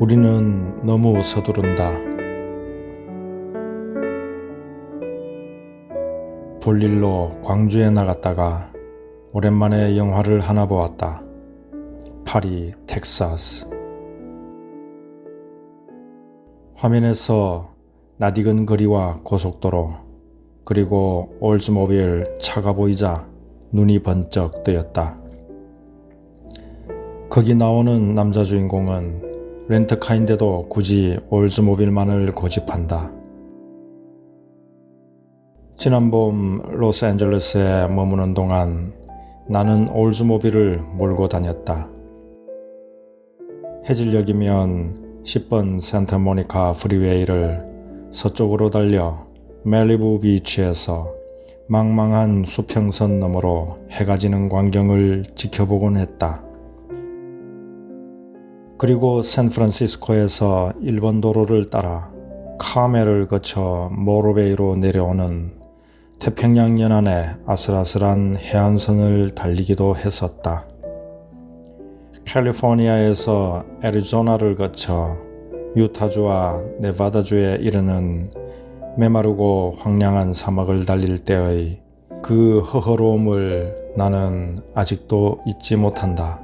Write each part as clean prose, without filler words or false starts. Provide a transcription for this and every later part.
우리는 너무 서두른다. 볼일로 광주에 나갔다가 오랜만에 영화를 하나 보았다. 파리, 텍사스. 화면에서 낯익은 거리와 고속도로, 그리고 올즈모빌 차가 보이자 눈이 번쩍 뜨였다. 거기 나오는 남자 주인공은 렌트카인데도 굳이 올즈모빌만을 고집한다. 지난 봄 로스앤젤레스에 머무는 동안 나는 올즈모빌을 몰고 다녔다. 해질녘이면 10번 산타모니카 프리웨이를 서쪽으로 달려 멜리부 비치에서 망망한 수평선 너머로 해가 지는 광경을 지켜보곤 했다. 그리고 샌프란시스코에서 일본 도로를 따라 카멜을 거쳐 모로베이로 내려오는 태평양 연안의 아슬아슬한 해안선을 달리기도 했었다. 캘리포니아에서 애리조나를 거쳐 유타주와 네바다주에 이르는 메마르고 황량한 사막을 달릴 때의 그 허허로움을 나는 아직도 잊지 못한다.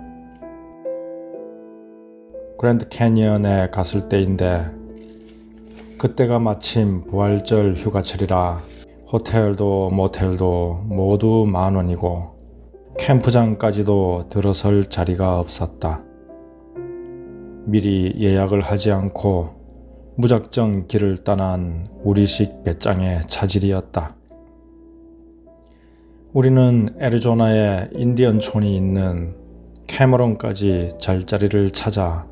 그랜드 캐니언에 갔을 때인데 그때가 마침 부활절 휴가철이라 호텔도 모텔도 모두 만원이고 캠프장까지도 들어설 자리가 없었다. 미리 예약을 하지 않고 무작정 길을 떠난 우리식 배짱의 차질이었다. 우리는 애리조나에 인디언촌이 있는 캐머런까지 잘자리를 찾아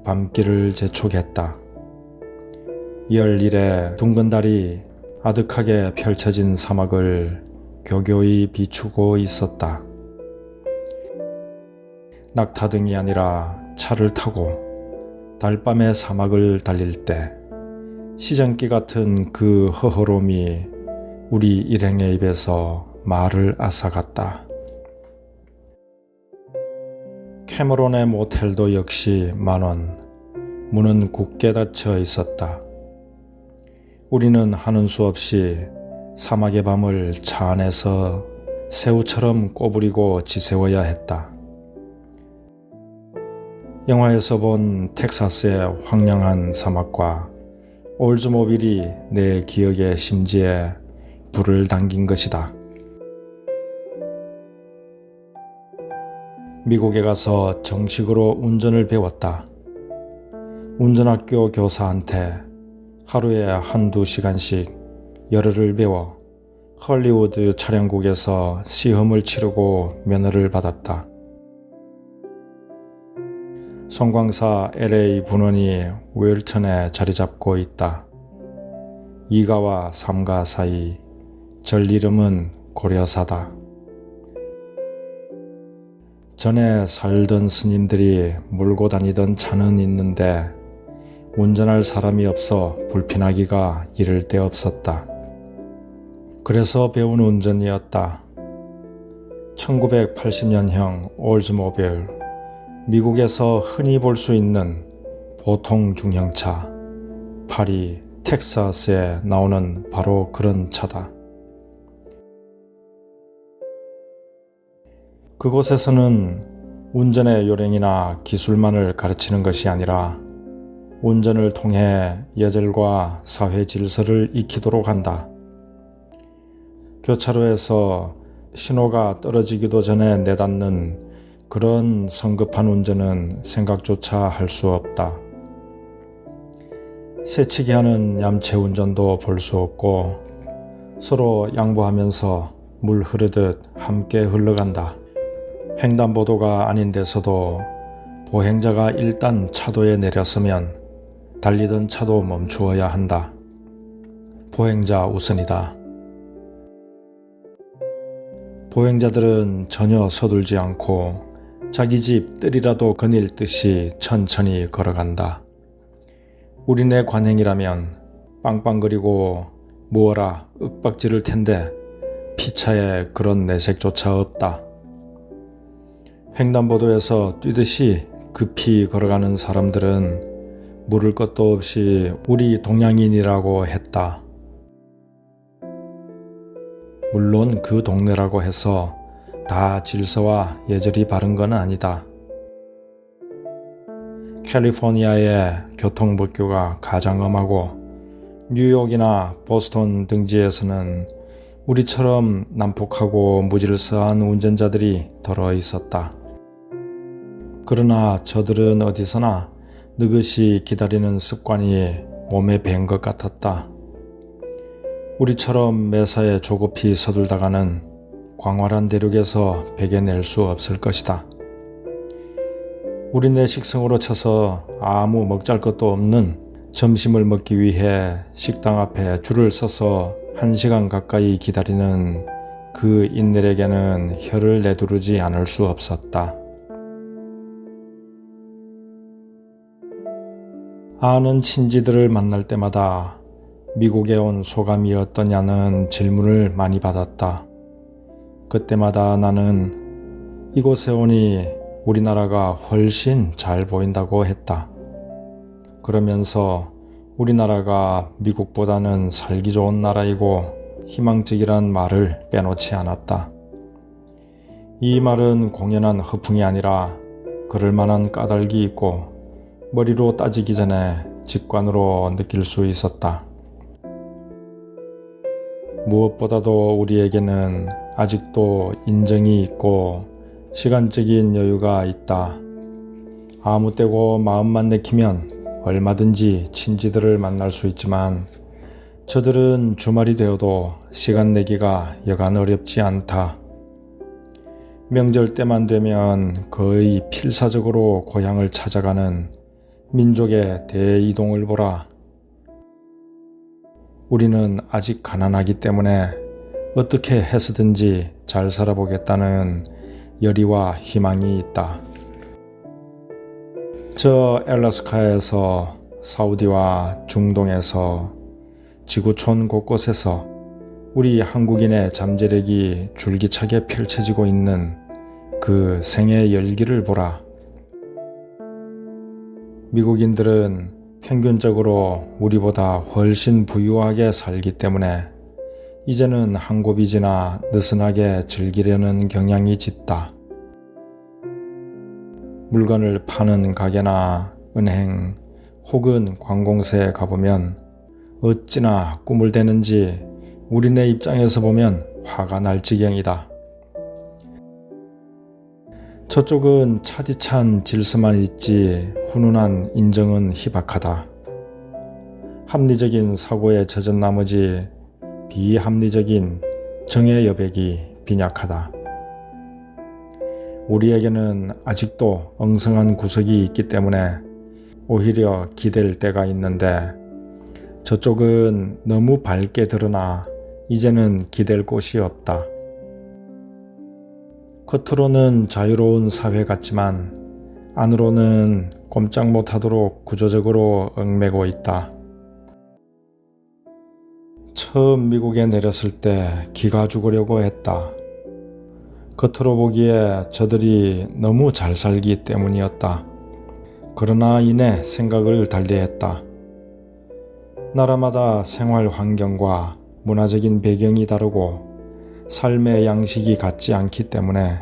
밤길을 재촉했다. 열일에 둥근 달이 아득하게 펼쳐진 사막을 교교히 비추고 있었다. 낙타등이 아니라 차를 타고 달밤의 사막을 달릴 때 시장기 같은 그 허허롬이 우리 일행의 입에서 말을 앗아갔다. 캐머론의 모텔도 역시 만원, 문은 굳게 닫혀 있었다. 우리는 하는 수 없이 사막의 밤을 차 안에서 새우처럼 꼬부리고 지새워야 했다. 영화에서 본 텍사스의 황량한 사막과 올즈모빌이 내 기억의 심지에 불을 당긴 것이다. 미국에 가서 정식으로 운전을 배웠다. 운전학교 교사한테 하루에 한두 시간씩 열흘을 배워 헐리우드 촬영국에서 시험을 치르고 면허를 받았다. 송광사 LA 분원이 웰턴에 자리 잡고 있다. 2가와 3가 사이, 절 이름은 고려사다. 전에 살던 스님들이 몰고 다니던 차는 있는데 운전할 사람이 없어 불편하기가 이를 데 없었다. 그래서 배운 운전이었다. 1980년형 올즈모빌, 미국에서 흔히 볼 수 있는 보통 중형차, 파리, 텍사스에 나오는 바로 그런 차다. 그곳에서는 운전의 요령이나 기술만을 가르치는 것이 아니라 운전을 통해 예절과 사회 질서를 익히도록 한다. 교차로에서 신호가 떨어지기도 전에 내닫는 그런 성급한 운전은 생각조차 할 수 없다. 새치기 하는 얌체 운전도 볼 수 없고 서로 양보하면서 물 흐르듯 함께 흘러간다. 횡단보도가 아닌 데서도 보행자가 일단 차도에 내렸으면 달리던 차도 멈추어야 한다. 보행자 우선이다. 보행자들은 전혀 서둘지 않고 자기 집 뜰이라도 거닐 듯이 천천히 걸어간다. 우리네 관행이라면 빵빵거리고 무어라 윽박지를 텐데 피차에 그런 내색조차 없다. 횡단보도에서 뛰듯이 급히 걸어가는 사람들은 물을 것도 없이 우리 동양인이라고 했다. 물론 그 동네라고 해서 다 질서와 예절이 바른 건 아니다. 캘리포니아의 교통법규가 가장 엄하고 뉴욕이나 보스턴 등지에서는 우리처럼 난폭하고 무질서한 운전자들이 더러 있었다. 그러나 저들은 어디서나 느긋이 기다리는 습관이 몸에 밴 것 같았다. 우리처럼 매사에 조급히 서둘다가는 광활한 대륙에서 베겨낼 수 없을 것이다. 우리네 식성으로 쳐서 아무 먹잘 것도 없는 점심을 먹기 위해 식당 앞에 줄을 서서 1시간 가까이 기다리는 그 인들에게는 혀를 내두르지 않을 수 없었다. 아는 친지들을 만날 때마다 미국에 온 소감이 어떠냐는 질문을 많이 받았다. 그때마다 나는 이곳에 오니 우리나라가 훨씬 잘 보인다고 했다. 그러면서 우리나라가 미국보다는 살기 좋은 나라이고 희망적이란 말을 빼놓지 않았다. 이 말은 공연한 허풍이 아니라 그럴 만한 까닭이 있고 머리로 따지기 전에 직관으로 느낄 수 있었다. 무엇보다도 우리에게는 아직도 인정이 있고 시간적인 여유가 있다. 아무 때고 마음만 내키면 얼마든지 친지들을 만날 수 있지만 저들은 주말이 되어도 시간 내기가 여간 어렵지 않다. 명절 때만 되면 거의 필사적으로 고향을 찾아가는 민족의 대이동을 보라. 우리는 아직 가난하기 때문에 어떻게 해서든지 잘 살아보겠다는 열의와 희망이 있다. 저 알래스카에서 사우디와 중동에서 지구촌 곳곳에서 우리 한국인의 잠재력이 줄기차게 펼쳐지고 있는 그 생의 열기를 보라. 미국인들은 평균적으로 우리보다 훨씬 부유하게 살기 때문에 이제는 한 고비지나 느슨하게 즐기려는 경향이 짙다. 물건을 파는 가게나 은행 혹은 관공서에 가보면 어찌나 꿈을 대는지 우리네 입장에서 보면 화가 날 지경이다. 저쪽은 차디찬 질서만 있지 훈훈한 인정은 희박하다. 합리적인 사고에 젖은 나머지 비합리적인 정의 여백이 빈약하다. 우리에게는 아직도 엉성한 구석이 있기 때문에 오히려 기댈 때가 있는데 저쪽은 너무 밝게 드러나 이제는 기댈 곳이 없다. 겉으로는 자유로운 사회 같지만 안으로는 꼼짝 못하도록 구조적으로 얽매고 있다. 처음 미국에 내렸을 때 기가 죽으려고 했다. 겉으로 보기에 저들이 너무 잘 살기 때문이었다. 그러나 이내 생각을 달리했다. 나라마다 생활 환경과 문화적인 배경이 다르고 삶의 양식이 같지 않기 때문에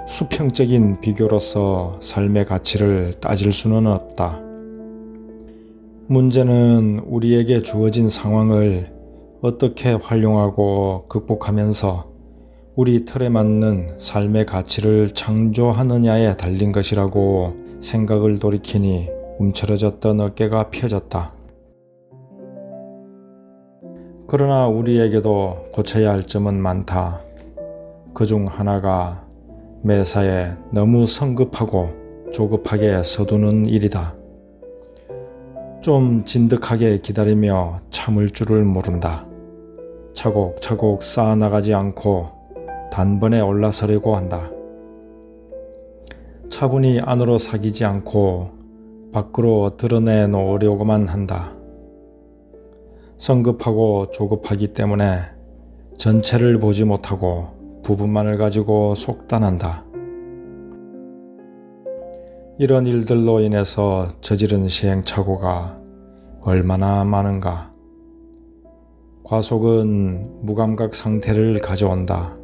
수평적인 비교로서 삶의 가치를 따질 수는 없다. 문제는 우리에게 주어진 상황을 어떻게 활용하고 극복하면서 우리 틀에 맞는 삶의 가치를 창조하느냐에 달린 것이라고 생각을 돌이키니 움츠러졌던 어깨가 펴졌다. 그러나 우리에게도 고쳐야 할 점은 많다. 그중 하나가 매사에 너무 성급하고 조급하게 서두는 일이다. 좀 진득하게 기다리며 참을 줄을 모른다. 차곡차곡 쌓아나가지 않고 단번에 올라서려고 한다. 차분히 안으로 사기지 않고 밖으로 드러내 놓으려고만 한다. 성급하고 조급하기 때문에 전체를 보지 못하고 부분만을 가지고 속단한다. 이런 일들로 인해서 저지른 시행착오가 얼마나 많은가. 과속은 무감각 상태를 가져온다.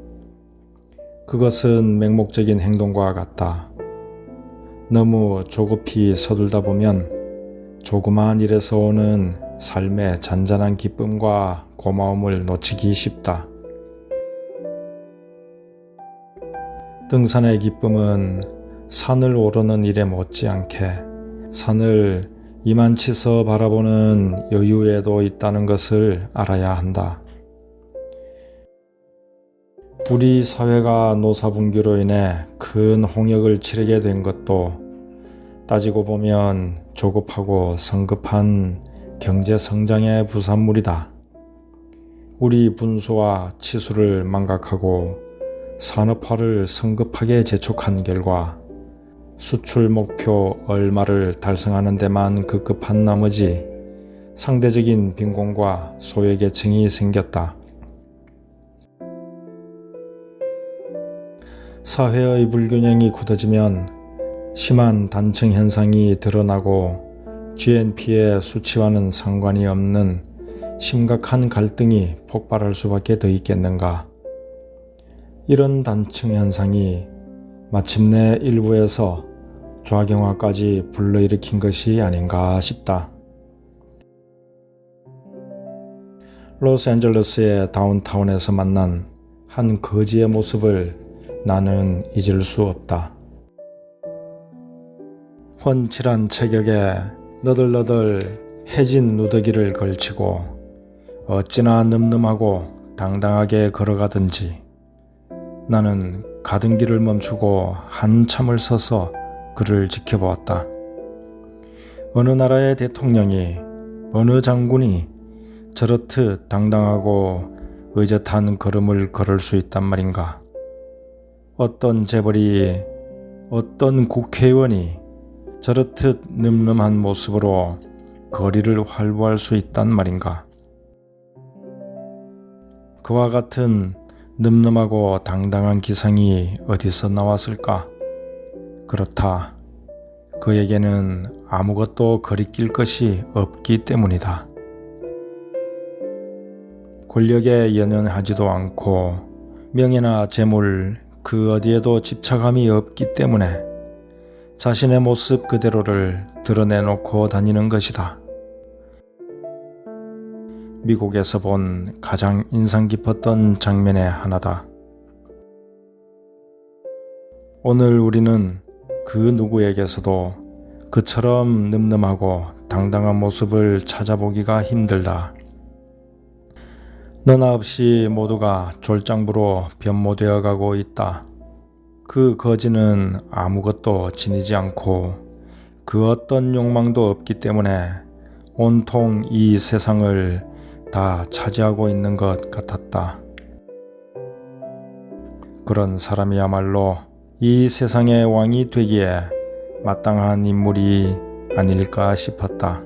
그것은 맹목적인 행동과 같다. 너무 조급히 서둘다 보면 조그마한 일에서 오는 삶의 잔잔한 기쁨과 고마움을 놓치기 쉽다. 등산의 기쁨은 산을 오르는 일에 못지않게 산을 이만치서 바라보는 여유에도 있다는 것을 알아야 한다. 우리 사회가 노사분규로 인해 큰 홍역을 치르게 된 것도 따지고 보면 조급하고 성급한 경제성장의 부산물이다. 우리 분수와 치수를 망각하고 산업화를 성급하게 재촉한 결과 수출 목표 얼마를 달성하는 데만 급급한 나머지 상대적인 빈곤과 소외계층이 생겼다. 사회의 불균형이 굳어지면 심한 단층 현상이 드러나고 GNP의 수치와는 상관이 없는 심각한 갈등이 폭발할 수밖에 더 있겠는가. 이런 단층 현상이 마침내 일부에서 좌경화까지 불러일으킨 것이 아닌가 싶다. 로스앤젤레스의 다운타운에서 만난 한 거지의 모습을 나는 잊을 수 없다. 훤칠한 체격에 너덜너덜 해진 누더기를 걸치고 어찌나 늠름하고 당당하게 걸어가든지 나는 가던 길을 멈추고 한참을 서서 그를 지켜보았다. 어느 나라의 대통령이, 어느 장군이 저렇듯 당당하고 의젓한 걸음을 걸을 수 있단 말인가. 어떤 재벌이, 어떤 국회의원이 저렇듯 늠름한 모습으로 거리를 활보할 수 있단 말인가. 그와 같은 늠름하고 당당한 기상이 어디서 나왔을까? 그렇다. 그에게는 아무것도 거리낄 것이 없기 때문이다. 권력에 연연하지도 않고 명예나 재물 그 어디에도 집착함이 없기 때문에 자신의 모습 그대로를 드러내놓고 다니는 것이다. 미국에서 본 가장 인상 깊었던 장면의 하나다. 오늘 우리는 그 누구에게서도 그처럼 늠름하고 당당한 모습을 찾아보기가 힘들다. 너나 없이 모두가 졸장부로 변모되어 가고 있다. 그 거지는 아무것도 지니지 않고 그 어떤 욕망도 없기 때문에 온통 이 세상을 다 차지하고 있는 것 같았다. 그런 사람이야말로 이 세상의 왕이 되기에 마땅한 인물이 아닐까 싶었다.